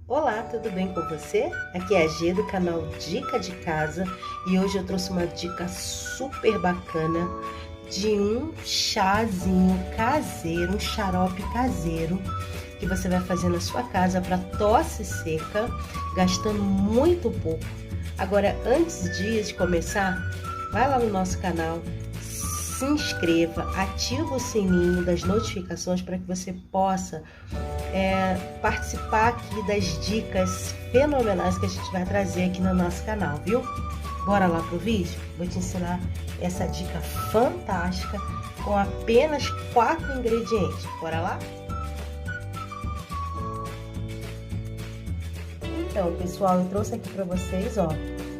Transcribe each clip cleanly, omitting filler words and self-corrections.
Olá, tudo bem com você? Aqui é a G do canal Dica de Casa e hoje eu trouxe uma dica super bacana de um chazinho caseiro, um xarope caseiro que você vai fazer na sua casa para tosse seca, gastando muito pouco. Agora, antes de começar, vai lá no nosso canal, se inscreva, ativa o sininho das notificações para que você possa participar aqui das dicas fenomenais que a gente vai trazer aqui no nosso canal, viu? Bora lá pro vídeo? Vou te ensinar essa dica fantástica com apenas 4 ingredientes. Bora lá? Então, pessoal, eu trouxe aqui para vocês, ó,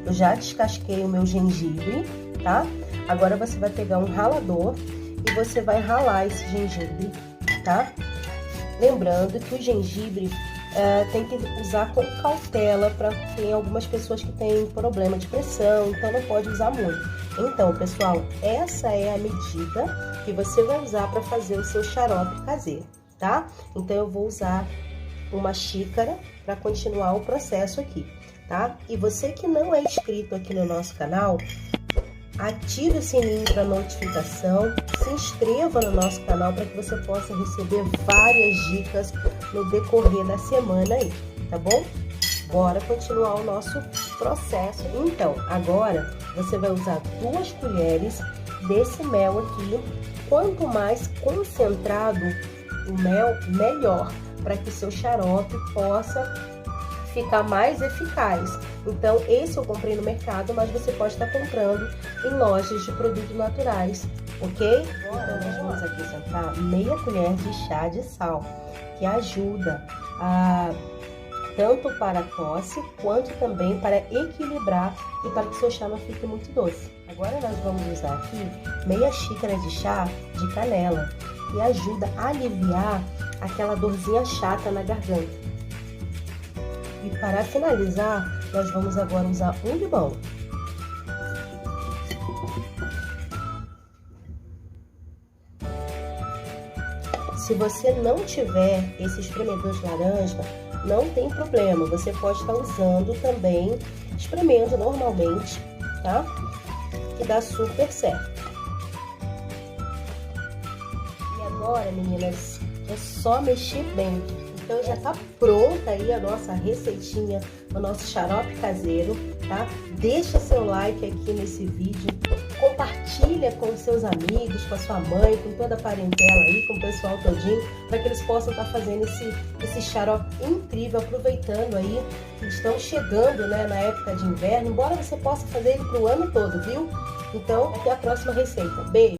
eu já descasquei o meu gengibre, tá? Agora você vai pegar um ralador e você vai ralar esse gengibre, tá? Lembrando que o gengibre tem que usar com cautela, para tem algumas pessoas que têm problema de pressão, então não pode usar muito. Então, pessoal, essa é a medida que você vai usar para fazer o seu xarope caseiro, tá? Então, eu vou usar uma xícara para continuar o processo aqui, tá? E você que não é inscrito aqui no nosso canal, ative o sininho para notificação, se inscreva no nosso canal para que você possa receber várias dicas no decorrer da semana aí, tá bom? Bora continuar o nosso processo. Então, agora você vai usar 2 colheres desse mel aqui. Quanto mais concentrado o mel, melhor, para que o seu xarope possa ficar mais eficaz. Então, esse eu comprei no mercado, mas você pode estar comprando em lojas de produtos naturais, ok? Agora nós vamos acrescentar meia colher de chá de sal, que ajuda tanto para a tosse, quanto também para equilibrar e para que seu chá não fique muito doce. Agora nós vamos usar aqui meia xícara de chá de canela, que ajuda a aliviar aquela dorzinha chata na garganta. E para finalizar, nós vamos agora usar um limão. Se você não tiver esse espremedor de laranja, não tem problema. Você pode estar usando também, espremendo normalmente, tá? Que dá super certo. E agora, meninas, é só mexer bem. Então já tá pronta aí a nossa receitinha, o nosso xarope caseiro, tá? Deixa seu like aqui nesse vídeo, compartilha com seus amigos, com a sua mãe, com toda a parentela aí, com o pessoal todinho, para que eles possam estar fazendo esse xarope incrível, aproveitando aí que estão chegando, né, na época de inverno, embora você possa fazer ele pro ano todo, viu? Então, até a próxima receita. Beijo!